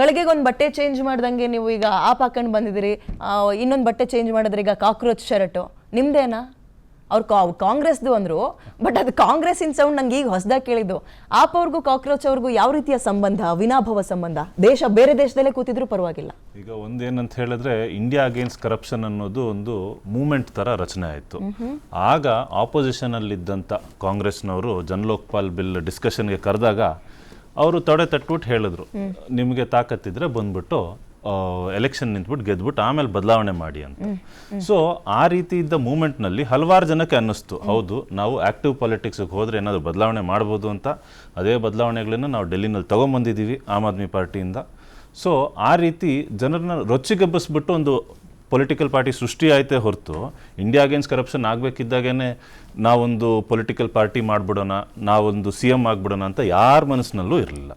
ಗಳಿಗೆಗೊಂದು ಬಟ್ಟೆ ಚೇಂಜ್ ಮಾಡ್ದಂಗೆ ನೀವು ಈಗ ಆಪ್ ಹಾಕೊಂಡು ಬಂದಿದ್ದೀರಿ, ಇನ್ನೊಂದು ಬಟ್ಟೆ ಚೇಂಜ್ ಮಾಡಿದ್ರೆ ಈಗ ಕಾಕ್ರೋಚ್ ಶರ್ಟು ನಿಮ್ದೇನಾ? ಅವ್ರು ಕಾಂಗ್ರೆಸ್ದು ಅಂದರು, ಬಟ್ ಅದು ಕಾಂಗ್ರೆಸ್ಸಿನ ಸೌಂಡ್ ನಂಗೆ ಈಗ ಹೊಸದಾಗಿ ಕೇಳಿದ್ದು. ಆಪ್ ಅವ್ರಿಗೂ ಕಾಕ್ರೋಚ್ ಅವ್ರಿಗೂ ಯಾವ ರೀತಿಯ ಸಂಬಂಧ, ವಿನಾಭವ ಸಂಬಂಧ? ಬೇರೆ ದೇಶದಲ್ಲೇ ಕೂತಿದ್ರು ಪರವಾಗಿಲ್ಲ. ಈಗ ಒಂದೇನಂತ ಹೇಳಿದ್ರೆ, ಇಂಡಿಯಾ ಅಗೇನ್ಸ್ಟ್ ಕರಪ್ಷನ್ ಅನ್ನೋದು ಒಂದು ಮೂವ್ಮೆಂಟ್ ತರ ರಚನೆ ಆಯಿತು. ಆಗ ಆಪೋಸಿಷನ್ ಅಲ್ಲಿದ್ದಂಥ ಕಾಂಗ್ರೆಸ್ನವರು ಜನಲೋಕ್ಪಾಲ್ ಬಿಲ್ ಡಿಸ್ಕಷನ್ಗೆ ಕರೆದಾಗ ಅವರು ತೊಡೆ ತಟ್ಬಿಟ್ಟು ಹೇಳಿದ್ರು, ನಿಮಗೆ ತಾಕತ್ತಿದ್ರೆ ಬಂದ್ಬಿಟ್ಟು ಎಲೆಕ್ಷನ್ ನಿಂತ್ಬಿಟ್ಟು ಗೆದ್ಬಿಟ್ಟು ಆಮೇಲೆ ಬದಲಾವಣೆ ಮಾಡಿ ಅಂತ. ಸೊ ಆ ರೀತಿ ಇದ್ದ ಮೂಮೆಂಟ್ನಲ್ಲಿ ಹಲವಾರು ಜನಕ್ಕೆ ಅನ್ನಿಸ್ತು, ಹೌದು ನಾವು ಆಕ್ಟಿವ್ ಪಾಲಿಟಿಕ್ಸ್ಗೆ ಹೋದ್ರೆ ಏನಾದರೂ ಬದಲಾವಣೆ ಮಾಡ್ಬೋದು ಅಂತ. ಅದೇ ಬದಲಾವಣೆಗಳನ್ನು ನಾವು ಡೆಲ್ಲಿನಲ್ಲಿ ತೊಗೊಂಬಂದಿದ್ದೀವಿ ಆಮ್ ಆದ್ಮಿ ಪಾರ್ಟಿಯಿಂದ. ಸೊ ಆ ರೀತಿ ಜನರನ್ನ ರೊಚ್ಚಿಗೆಬ್ಬಿಸ್ಬಿಟ್ಟು ಒಂದು ಪೊಲಿಟಿಕಲ್ ಪಾರ್ಟಿ ಸೃಷ್ಟಿ ಆಯ್ತೇ ಹೊರತು, ಇಂಡಿಯಾ ಅಗೇನ್ಸ್ಟ್ ಕರಪ್ಷನ್ ಆಗಬೇಕಿದ್ದಾಗೇ ನಾವೊಂದು ಪೊಲಿಟಿಕಲ್ ಪಾರ್ಟಿ ಮಾಡಿಬಿಡೋಣ, ನಾವೊಂದು CM ಆಗಿಬಿಡೋಣ ಅಂತ ಯಾರ ಮನಸ್ಸಿನಲ್ಲೂ ಇರಲಿಲ್ಲ.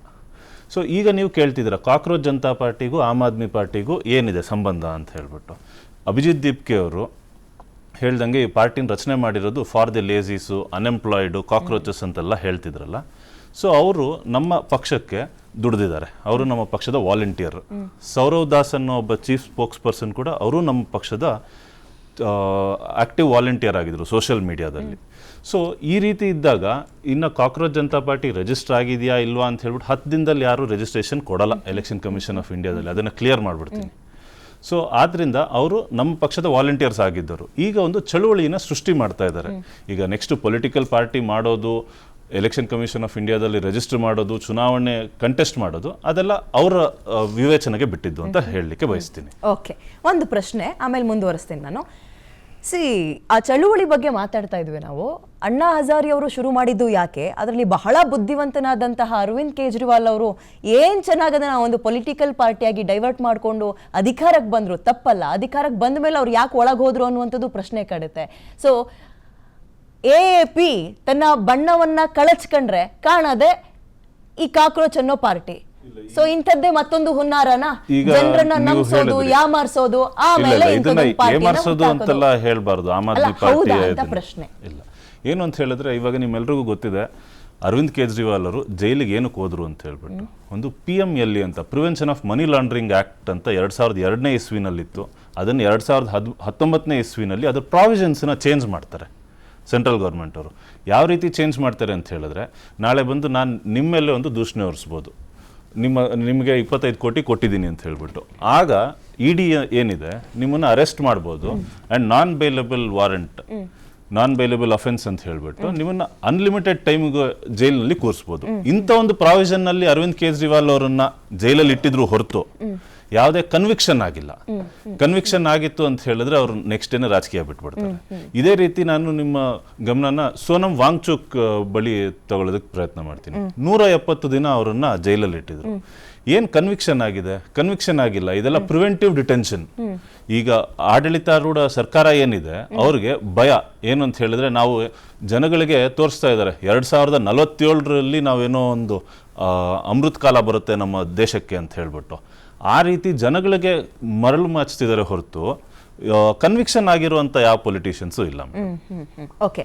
ಸೊ ಈಗ ನೀವು ಕೇಳ್ತಿದ್ದೀರ ಕಾಕ್ರೋಚ್ ಜನತಾ ಪಾರ್ಟಿಗೂ ಆಮ್ ಆದ್ಮಿ ಪಾರ್ಟಿಗೂ ಏನಿದೆ ಸಂಬಂಧ ಅಂತ ಹೇಳ್ಬಿಟ್ಟು. ಅಭಿಜಿತ್ ದೀಪ್ಕೆ ಅವರು ಹೇಳ್ದಂಗೆ ಈ ಪಾರ್ಟಿನ ರಚನೆ ಮಾಡಿರೋದು ಫಾರ್ ದಿ ಲೇಸೀಸು, ಅನ್ಎಂಪ್ಲಾಯ್ಡು, ಕಾಕ್ರೋಚಸ್ ಅಂತೆಲ್ಲ ಹೇಳ್ತಿದ್ರಲ್ಲ. ಸೊ ಅವರು ನಮ್ಮ ಪಕ್ಷಕ್ಕೆ ದುಡಿದಿದ್ದಾರೆ, ಅವರು ನಮ್ಮ ಪಕ್ಷದ ವಾಲಂಟಿಯರ್. ಸೌರವ್ ದಾಸ್ ಅನ್ನೋ ಒಬ್ಬ ಚೀಫ್ ಸ್ಪೋಕ್ಸ್ ಪರ್ಸನ್ ಕೂಡ ಅವರು ನಮ್ಮ ಪಕ್ಷದ ಆಕ್ಟಿವ್ ವಾಲಂಟಿಯರ್ ಆಗಿದ್ರು ಸೋಷಿಯಲ್ ಮೀಡಿಯಾದಲ್ಲಿ. ಸೊ ಈ ರೀತಿ ಇದ್ದಾಗ ಇನ್ನು ಕಾಕ್ರೋಚ್ ಜನತಾ ಪಾರ್ಟಿ ರಿಜಿಸ್ಟರ್ ಆಗಿದೆಯಾ ಇಲ್ವಾ ಅಂತ ಹೇಳ್ಬಿಟ್ಟು 10 ದಿನದಲ್ಲಿ ಯಾರು ರಿಜಿಸ್ಟ್ರೇಷನ್ ಕೊಡಲ್ಲ ಎಲೆಕ್ಷನ್ ಕಮಿಷನ್ ಆಫ್ ಇಂಡಿಯಾದಲ್ಲಿ, ಅದನ್ನು ಕ್ಲಿಯರ್ ಮಾಡಿಬಿಡ್ತೀನಿ. ಸೊ ಆದ್ದರಿಂದ ಅವರು ನಮ್ಮ ಪಕ್ಷದ ವಾಲಂಟಿಯರ್ಸ್ ಆಗಿದ್ದರು. ಈಗ ಒಂದು ಚಳುವಳಿನ ಸೃಷ್ಟಿ ಮಾಡ್ತಾ ಇದ್ದಾರೆ. ಈಗ ನೆಕ್ಸ್ಟ್ ಪೊಲಿಟಿಕಲ್ ಪಾರ್ಟಿ ಮಾಡೋದು, ಎಲೆಕ್ಷನ್ ಕಮಿಷನ್ ಆಫ್ ಇಂಡಿಯಾದಲ್ಲಿ ರಿಜಿಸ್ಟರ್ ಮಾಡೋದು, ಚುನಾವಣೆ ಕಂಟೆಸ್ಟ್ ಮಾಡೋದು, ಅದೆಲ್ಲ ಅವರ ವಿವೇಚನೆಗೆ ಬಿಟ್ಟಿದ್ದು ಅಂತ ಹೇಳಲಿಕ್ಕೆ ಬಯಸ್ತೀನಿ. ಓಕೆ, ಒಂದು ಪ್ರಶ್ನೆ ಆಮೇಲೆ ಮುಂದುವರಿಸ್ತೀನಿ ನಾನು. ಆ ಚಳುವಳಿ ಬಗ್ಗೆ ಮಾತಾಡ್ತಾ ಇದ್ವಿ ನಾವು. ಅಣ್ಣಾ ಹಜಾರಿ ಅವರು ಶುರು ಮಾಡಿದ್ದು ಯಾಕೆ? ಅದರಲ್ಲಿ ಬಹಳ ಬುದ್ಧಿವಂತನಾದಂತಹ ಅರವಿಂದ್ ಕೇಜ್ರಿವಾಲ್ ಅವರು ಏನು ಚೆನ್ನಾಗದನ್ನ ಒಂದು ಪೊಲಿಟಿಕಲ್ ಪಾರ್ಟಿಯಾಗಿ ಡೈವರ್ಟ್ ಮಾಡಿಕೊಂಡು ಅಧಿಕಾರಕ್ಕೆ ಬಂದರು, ತಪ್ಪಲ್ಲ. ಅಧಿಕಾರಕ್ಕೆ ಬಂದ ಮೇಲೆ ಅವ್ರು ಯಾಕೆ ಒಳಗೆ ಹೋದ್ರು ಅನ್ನುವಂಥದ್ದು ಪ್ರಶ್ನೆ ಕಾಡುತ್ತೆ. ಸೊ AAP ತನ್ನ ಬಣ್ಣವನ್ನ ಕಳಚ್ಕೊಂಡ್ರೆ ಕಾಣದೆ ಈ ಕಾಕ್ರೋಚ್ ಅನ್ನೋ ಪಾರ್ಟಿ. ಸೊ ಇಂಥದ್ದೇ ಮತ್ತೊಂದು ಹುನ್ನಾರನ, ಜನರನ್ನ ನಂಬಿಸೋದು, ಯಾಮಾರಿಸೋದು, ಆಮೇಲೆ ಏಮಾರಿಸೋದು ಅಂತೆಲ್ಲ ಹೇಳ್ಬಾರ್ದು ಆಮ್ ಆದ್ಮಿ ಪಾರ್ಟಿ ಪ್ರಶ್ನೆ ಇಲ್ಲ. ಏನು ಅಂತ ಹೇಳಿದ್ರೆ, ಇವಾಗ ನಿಮ್ಮೆಲ್ರಿಗೂ ಗೊತ್ತಿದೆ ಅರವಿಂದ್ ಕೇಜ್ರಿವಾಲ್ ಅವರು ಜೈಲಿಗೆ ಏನಕ್ಕೆ ಹೋದ್ರು ಅಂತ ಹೇಳ್ಬಿಟ್ಟು. ಒಂದು PMLE ಅಂತ prevention of money laundering act ಅಂತ 2002ನೇ ಇಸ್ವಿನಲ್ಲಿತ್ತು. ಅದನ್ನು 2019ನೇ ಇಸ್ವಿನಲ್ಲಿ ಅದ್ರ ಪ್ರಾವಿಷನ್ಸ್ನ ಚೇಂಜ್ ಮಾಡ್ತಾರೆ ಸೆಂಟ್ರಲ್ ಗೌರ್ಮೆಂಟ್ ಅವರು. ಯಾವ ರೀತಿ ಚೇಂಜ್ ಮಾಡ್ತಾರೆ ಅಂತ ಹೇಳಿದ್ರೆ, ನಾಳೆ ಬಂದು ನಾನು ನಿಮ್ಮ ಮೇಲೆ ಒಂದು ದೂಷಣೆ ಹೊರಿಸ್ಬೋದು, ನಿಮಗೆ 25 ಕೋಟಿ ಕೊಟ್ಟಿದ್ದೀನಿ ಅಂತ ಹೇಳ್ಬಿಟ್ಟು. ಆಗ ED ಏನಿದೆ ನಿಮ್ಮನ್ನು ಅರೆಸ್ಟ್ ಮಾಡ್ಬೋದು and non bailable warrant, non bailable offence ಅಂತ ಹೇಳ್ಬಿಟ್ಟು ನಿಮ್ಮನ್ನ ಅನ್ಲಿಮಿಟೆಡ್ ಟೈಮ್ಗೆ ಜೈಲಿನಲ್ಲಿ ಕೂರಿಸ್ಬೋದು. ಇಂಥ ಒಂದು ಪ್ರಾವಿಷನ್ನಲ್ಲಿ ಅರವಿಂದ್ ಕೇಜ್ರಿವಾಲ್ ಅವರನ್ನ ಜೈಲಲ್ಲಿ ಇಟ್ಟಿದ್ರು ಹೊರತು ಯಾವುದೇ ಕನ್ವಿಕ್ಷನ್ ಆಗಿಲ್ಲ. ಕನ್ವಿಕ್ಷನ್ ಆಗಿತ್ತು ಅಂತ ಹೇಳಿದ್ರೆ ಅವ್ರು ನೆಕ್ಸ್ಟ್ ಡೇನೇ ರಾಜಕೀಯ ಬಿಟ್ಬಿಡ್ತಾರೆ. ಇದೇ ರೀತಿ ನಾನು ನಿಮ್ಮ ಗಮನನ ಸೋನಂ ವಾಂಗ್ಚುಕ್ ಬಳಿ ತಗೊಳ್ಳೋದಕ್ಕೆ ಪ್ರಯತ್ನ ಮಾಡ್ತೀನಿ. 170 ದಿನ ಅವರನ್ನ ಜೈಲಲ್ಲಿ ಇಟ್ಟಿದ್ರು. ಏನ್ ಕನ್ವಿಕ್ಷನ್ ಆಗಿದೆ? ಕನ್ವಿಕ್ಷನ್ ಆಗಿಲ್ಲ. ಇದೆಲ್ಲ ಪ್ರಿವೆಂಟಿವ್ ಡಿಟೆನ್ಷನ್. ಈಗ ಆಡಳಿತಾರೂಢ ಸರ್ಕಾರ ಏನಿದೆ ಅವ್ರಿಗೆ ಭಯ ಏನು ಅಂತ ಹೇಳಿದ್ರೆ, ನಾವು ಜನಗಳಿಗೆ ತೋರಿಸ್ತಾ ಇದ್ದಾರೆ 2047ರಲ್ಲಿ ನಾವೇನೋ ಒಂದು ಅಮೃತ್ ಕಾಲ ಬರುತ್ತೆ ನಮ್ಮ ದೇಶಕ್ಕೆ ಅಂತ ಹೇಳ್ಬಿಟ್ಟು. ಆ ರೀತಿ ಜನಗಳಿಗೆ ಮರಳು ಮಾಚ್ತಿದ್ದಾರೆ ಹೊರತು ಕನ್ವಿಕ್ಷನ್ ಆಗಿರುವಂತ ಯಾವ ಪೊಲಿಟಿಷಿಯನ್ಸು ಇಲ್ಲ. ಓಕೆ,